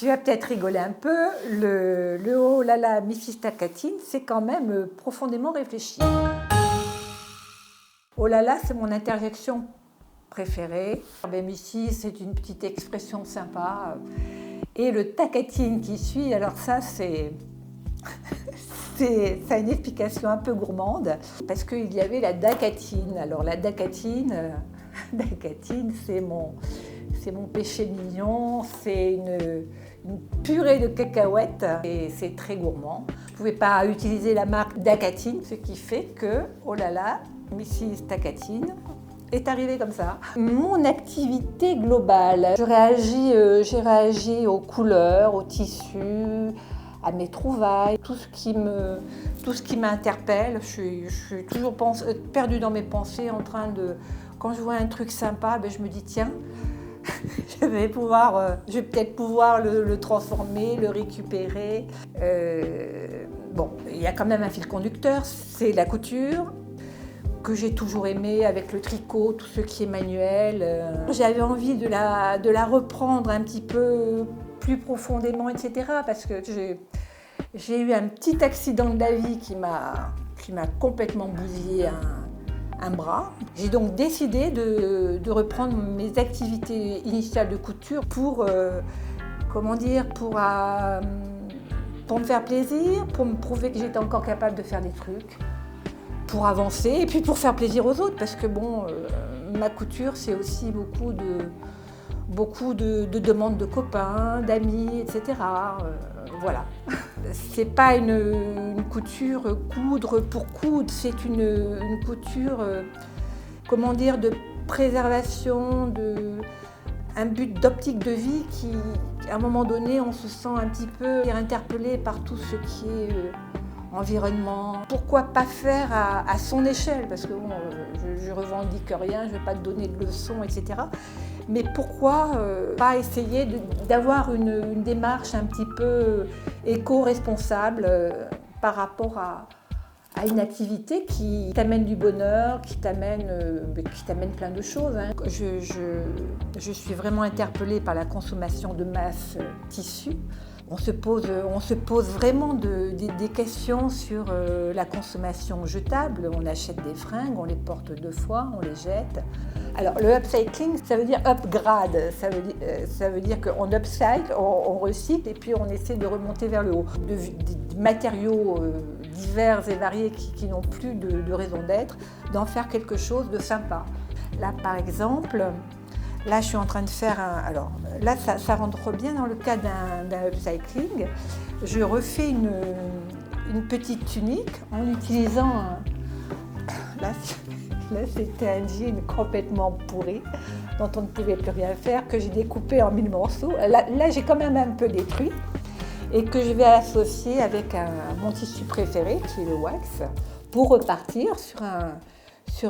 Tu vas peut-être rigoler un peu, le oh là là, Mrs. Takatine, c'est quand même profondément réfléchi. Oh là là, c'est mon interjection préférée. Ben, Mrs. c'est une petite expression sympa. Et le Takatine qui suit, alors ça, ça a une explication un peu gourmande, parce qu'il y avait la dacatine. Alors la dacatine, c'est mon péché mignon, c'est une purée de cacahuètes et c'est très gourmand. Je ne pouvais pas utiliser la marque Dacatine, ce qui fait que, oh là là, Mrs. Takatine est arrivée comme ça. Mon activité globale, j'ai réagi aux couleurs, aux tissus, à mes trouvailles, tout ce qui m'interpelle. Je suis toujours perdue dans mes pensées, en train de... Quand je vois un truc sympa, ben je me dis tiens, je vais peut-être pouvoir le transformer, le récupérer. Bon, il y a quand même un fil conducteur, c'est la couture, que j'ai toujours aimé avec le tricot, tout ce qui est manuel. J'avais envie de la reprendre un petit peu plus profondément, etc. Parce que j'ai eu un petit accident de la vie qui m'a complètement bousillé un bras. J'ai donc décidé de reprendre mes activités initiales de couture pour me faire plaisir, pour me prouver que j'étais encore capable de faire des trucs, pour avancer et puis pour faire plaisir aux autres, parce que bon, ma couture, c'est aussi beaucoup de demandes de copains, d'amis, etc. Voilà. C'est pas une couture coudre pour coudre, c'est une couture, de préservation, un but d'optique de vie qui, à un moment donné, on se sent un petit peu interpellé par tout ce qui est environnement. Pourquoi pas faire à son échelle? Parce que bon, je revendique rien, je ne vais pas te donner de leçons, etc. Mais pourquoi pas essayer d'avoir une démarche un petit peu éco-responsable par rapport à une activité qui t'amène du bonheur, qui t'amène plein de choses. Hein. Je suis vraiment interpellée par la consommation de masse tissu. On se pose vraiment des questions sur la consommation jetable. On achète des fringues, on les porte 2 fois, on les jette. Alors le upcycling, ça veut dire upgrade, ça veut dire qu'on upcycle, on recycle et puis on essaie de remonter vers le haut. Des matériaux divers et variés qui n'ont plus de raison d'être, d'en faire quelque chose de sympa. Là par exemple, là, je suis en train de faire alors là, ça rentre bien dans le cas d'un upcycling. Je refais une petite tunique en utilisant là, c'était un jean complètement pourri, dont on ne pouvait plus rien faire, que j'ai découpé en 1000 morceaux. Là, j'ai quand même un peu détruit et que je vais associer avec mon tissu préféré, qui est le wax, pour repartir sur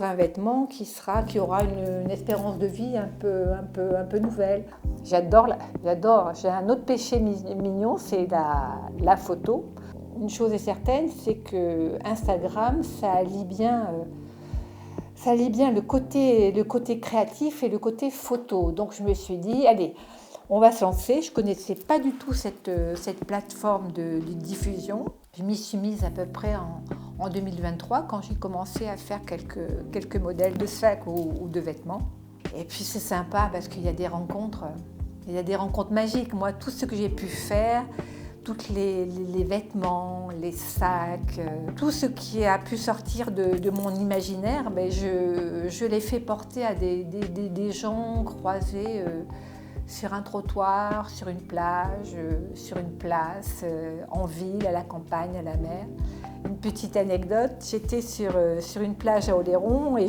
un vêtement qui aura une espérance de vie un peu nouvelle. J'adore, j'ai un autre péché mignon, c'est la photo. Une chose est certaine, c'est que Instagram, ça allie bien le côté créatif et le côté photo. Donc je me suis dit, allez, on va se lancer. Je ne connaissais pas du tout cette plateforme de diffusion. Je m'y suis mise à peu près en 2023 quand j'ai commencé à faire quelques modèles de sacs ou de vêtements. Et puis c'est sympa parce qu'il y a des rencontres magiques. Moi, tout ce que j'ai pu faire, tous les vêtements, les sacs, tout ce qui a pu sortir de mon imaginaire, je l'ai fait porter à des gens croisés sur un trottoir, sur une plage, sur une place, en ville, à la campagne, à la mer. Une petite anecdote, j'étais sur une plage à Oléron et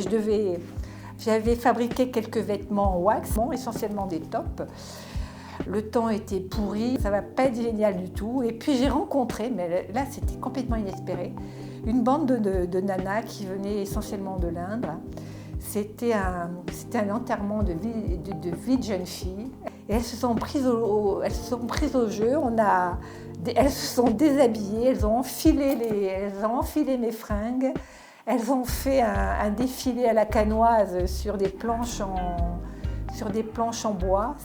j'avais fabriqué quelques vêtements en wax, essentiellement des tops. Le temps était pourri, ça ne va pas être génial du tout. Et puis j'ai rencontré, mais là c'était complètement inespéré, une bande de nanas qui venaient essentiellement de l'Inde. C'était un enterrement de vie de jeunes filles. Et elles se sont prises au jeu. Elles se sont déshabillées, elles ont enfilé mes fringues. Elles ont fait un défilé à la canoise sur des planches en bois.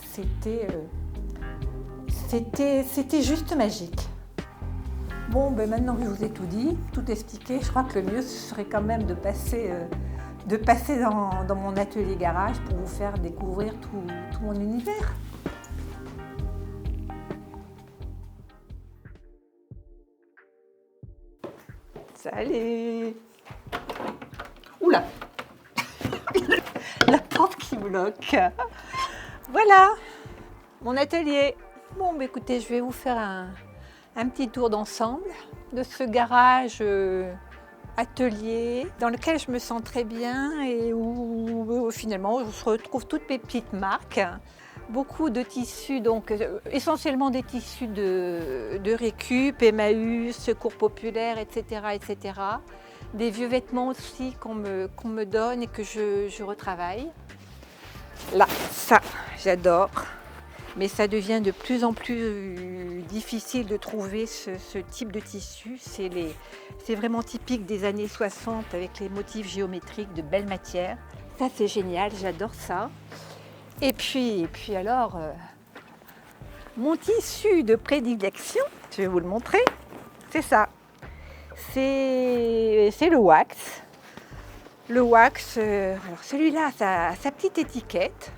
C'était juste magique. Bon, ben maintenant que je vous ai tout dit, tout expliqué, je crois que le mieux ce serait quand même de passer dans mon atelier garage pour vous faire découvrir tout mon univers. Salut! Oula! La porte qui bloque. Voilà mon atelier. Bon, bah écoutez, je vais vous faire un petit tour d'ensemble de ce garage atelier dans lequel je me sens très bien et où finalement je retrouve toutes mes petites marques. Beaucoup de tissus, donc essentiellement des tissus de récup, Emmaüs, Secours Populaire, etc., etc. Des vieux vêtements aussi qu'on me donne et que je retravaille. Là, ça, j'adore. Mais ça devient de plus en plus difficile de trouver ce type de tissu. C'est vraiment typique des années 60 avec les motifs géométriques de belles matières. Ça, c'est génial, j'adore ça. Et puis alors, mon tissu de prédilection, je vais vous le montrer, c'est ça. C'est le wax. Le wax, alors celui-là a sa petite étiquette.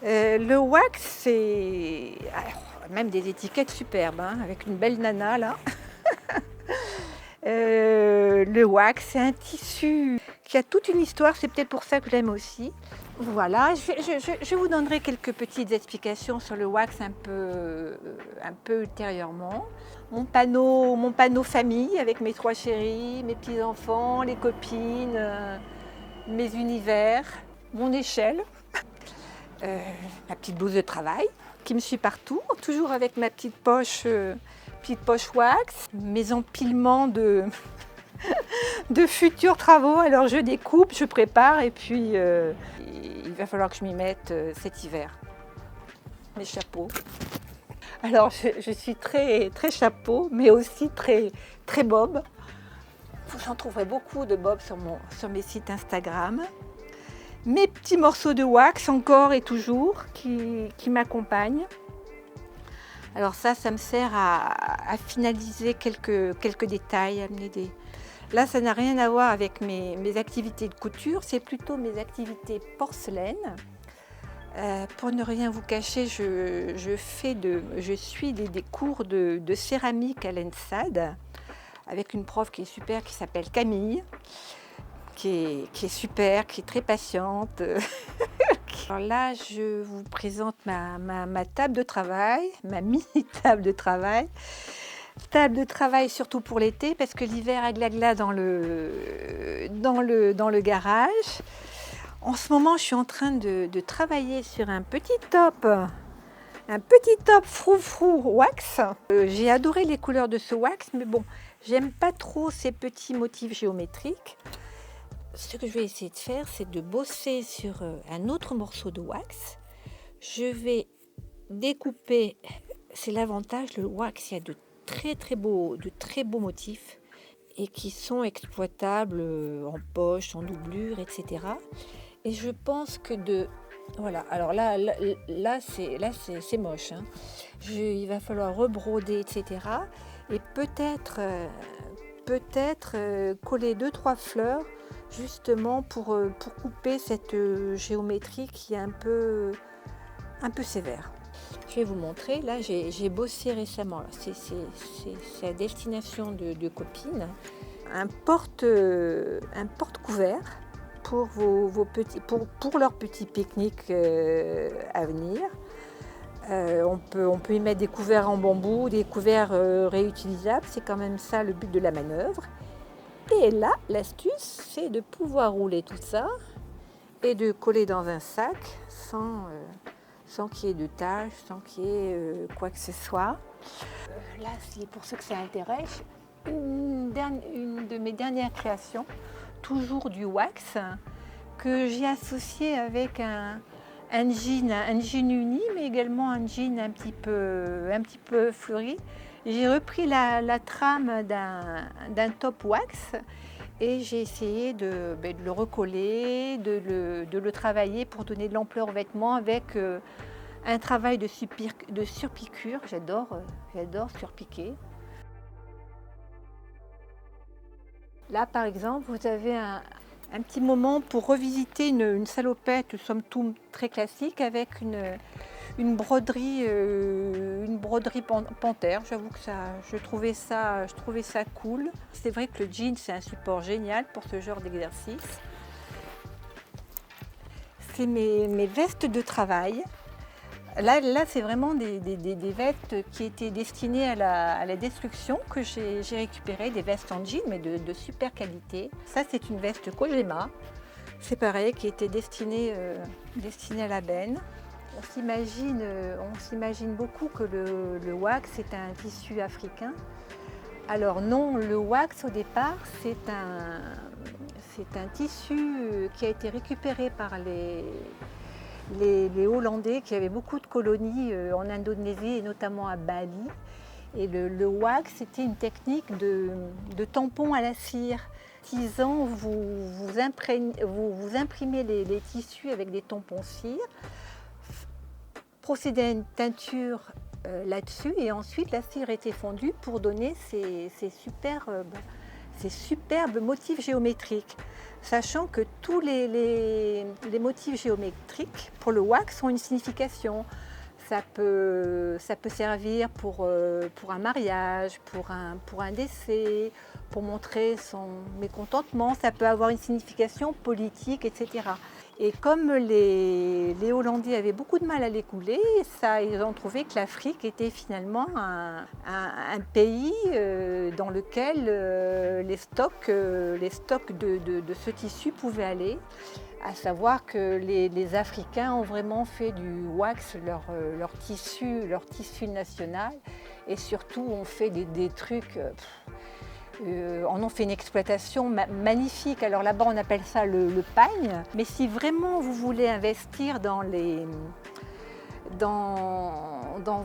Le wax, c'est même des étiquettes superbes, hein, avec une belle nana là. Le wax, c'est un tissu qui a toute une histoire, c'est peut-être pour ça que j'aime aussi. Voilà, je vous donnerai quelques petites explications sur le wax un peu ultérieurement. Mon panneau famille avec mes 3 chéris, mes petits-enfants, les copines, mes univers, mon échelle. Ma petite blouse de travail qui me suit partout, toujours avec ma petite poche wax, mes empilements de futurs travaux. Alors je découpe, je prépare et puis il va falloir que je m'y mette cet hiver. Mes chapeaux. Alors je suis très, très chapeau, mais aussi très, très bob. J'en trouverai beaucoup de bob sur mes sites Instagram. Mes petits morceaux de wax encore et toujours qui m'accompagnent. Alors ça me sert à finaliser quelques détails, amener des... Là, ça n'a rien à voir avec mes activités de couture, c'est plutôt mes activités porcelaine. Pour ne rien vous cacher, je suis des cours de céramique à l'ENSAD avec une prof qui est super, qui s'appelle Camille. Qui est super, qui est très patiente. Alors là, je vous présente ma table de travail, ma mini table de travail. Table de travail surtout pour l'été, parce que l'hiver a glagla dans le garage. En ce moment, je suis en train de travailler sur un petit top froufrou wax. J'ai adoré les couleurs de ce wax, mais bon, j'aime pas trop ces petits motifs géométriques. Ce que je vais essayer de faire, c'est de bosser sur un autre morceau de wax. Je vais découper, c'est l'avantage, le wax, il y a de très beaux motifs et qui sont exploitables en poche, en doublure, etc. Et je pense que voilà, alors là c'est moche, hein. Il va falloir rebroder, etc. Et peut-être coller 2-3 fleurs justement pour couper cette géométrie qui est un peu sévère. Je vais vous montrer, là j'ai bossé récemment, c'est à destination de copines, un porte-couvert pour pour leur petit pique-nique à venir. On peut y mettre des couverts en bambou, des couverts réutilisables, c'est quand même ça le but de la manœuvre. Et là, l'astuce, c'est de pouvoir rouler tout ça et de coller dans un sac sans qu'il y ait de taches, sans qu'il y ait quoi que ce soit. Là, pour ceux que ça intéresse, une de mes dernières créations, toujours du wax, que j'ai associé avec un jean uni, mais également un jean un petit peu fleuri. J'ai repris la trame d'un top wax et j'ai essayé de le recoller, de le travailler pour donner de l'ampleur au vêtement avec un travail de surpiqûre. J'adore surpiquer. Là, par exemple, vous avez un petit moment pour revisiter une salopette, somme toute très classique, avec une broderie panthère. J'avoue que je trouvais ça cool. C'est vrai que le jean, c'est un support génial pour ce genre d'exercice. C'est mes vestes de travail. Là c'est vraiment des vestes qui étaient destinées à la destruction, que j'ai récupérées, des vestes en jean, mais de super qualité. Ça, c'est une veste Kojima, c'est pareil, qui était destinée à la benne. On s'imagine beaucoup que le wax est un tissu africain. Alors non, le wax au départ, c'est un tissu qui a été récupéré par les Hollandais, qui avaient beaucoup de colonies en Indonésie et notamment à Bali. Et le wax, c'était une technique de tampon à la cire. Artisan, vous imprimez les tissus avec des tampons cire, procédez à une teinture là-dessus, et ensuite la cire était fondue pour donner ces superbes motifs géométriques. Sachant que tous les motifs géométriques pour le wax ont une signification. Ça peut servir pour un mariage, pour un décès, pour montrer son mécontentement. Ça peut avoir une signification politique, etc. Et comme les Hollandais avaient beaucoup de mal à les couler, ils ont trouvé que l'Afrique était finalement un pays dans lequel les stocks de ce tissu pouvaient aller. À savoir que les Africains ont vraiment fait du wax leur tissu national, et surtout ont fait des trucs, en ont fait une exploitation magnifique. Alors là-bas on appelle ça le pagne, mais si vraiment vous voulez investir dans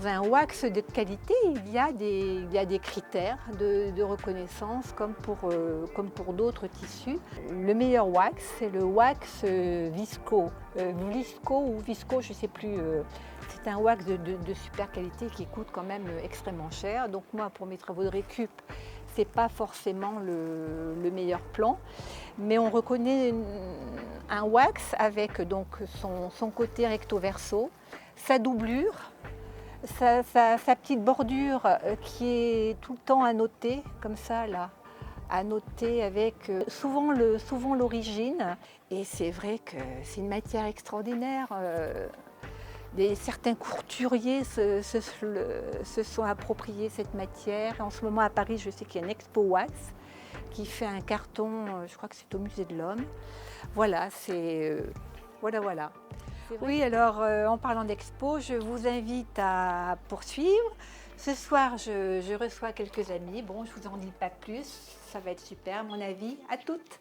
un wax de qualité, il y a des critères de reconnaissance comme pour d'autres tissus. Le meilleur wax, c'est le wax Visco ou Visco, je ne sais plus. C'est un wax de super qualité qui coûte quand même extrêmement cher. Donc moi, pour mes travaux de récup, ce n'est pas forcément le meilleur plan. Mais on reconnaît un wax avec donc son côté recto-verso, sa doublure, sa petite bordure qui est tout le temps annotée, comme ça là, annotée avec souvent l'origine. Et c'est vrai que c'est une matière extraordinaire. Certains courturiers se sont appropriés cette matière. En ce moment à Paris, je sais qu'il y a une expo wax qui fait un carton, je crois que c'est au Musée de l'Homme. Voilà, voilà. Oui, alors en parlant d'expo, je vous invite à poursuivre. Ce soir, je reçois quelques amis. Bon, je ne vous en dis pas plus, ça va être super, à mon avis. À toutes.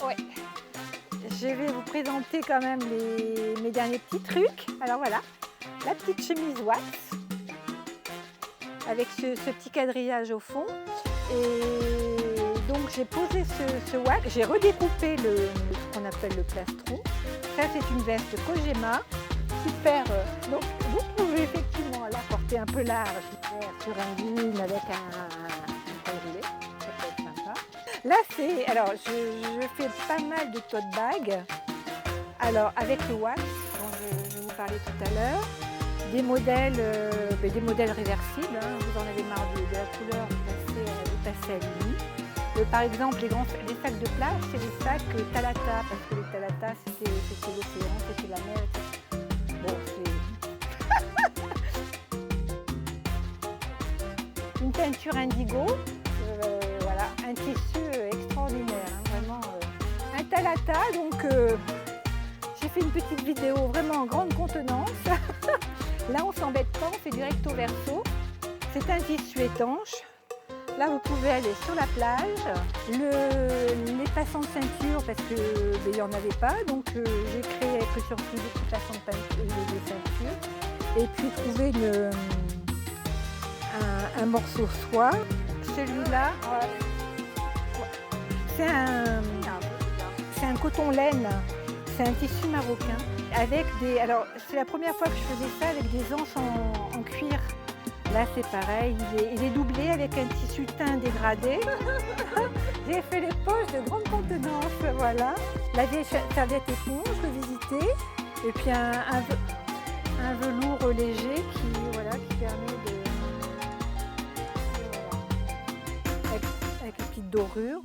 Ouais. Je vais vous présenter quand même mes derniers petits trucs. Alors voilà, la petite chemise wax avec ce petit quadrillage au fond. Et donc j'ai posé ce wax, j'ai redécoupé ce qu'on appelle le plastron. Ça, c'est une veste Kojima, super. Donc vous pouvez effectivement la porter un peu large sur un jean avec un quadrillé. Ça peut être sympa. Là, alors je fais pas mal de tote bag. Alors avec le wax, dont je vous parlais tout à l'heure, des modèles réversibles. Hein. Vous en avez marre de la couleur, vous passez à l'uni. Par exemple, les sacs de plage, c'est les sacs Thalata, parce que les Thalata, c'était l'océan, c'était la mer, etc. Bon, une teinture indigo, voilà, un tissu extraordinaire, hein, vraiment. Un Thalata, donc j'ai fait une petite vidéo vraiment en grande contenance. Là, on ne s'embête pas, on fait du recto verso. C'est un tissu étanche. Là, vous pouvez aller sur la plage. Les passants de ceinture, parce qu'il n'y en avait pas, donc j'ai créé avec le surplus des petits passants de ceinture. Et puis trouver un morceau soie. Celui-là, c'est un coton laine C'est un tissu marocain avec des... Alors, c'est la première fois que je faisais ça avec des anses en cuir. Là, c'est pareil, il est doublé avec un tissu teint dégradé. J'ai fait les poches de grande contenance, voilà. La vieille serviette éponge, revisitée. Et puis un velours léger qui permet de... Voilà. Avec une petite dorure.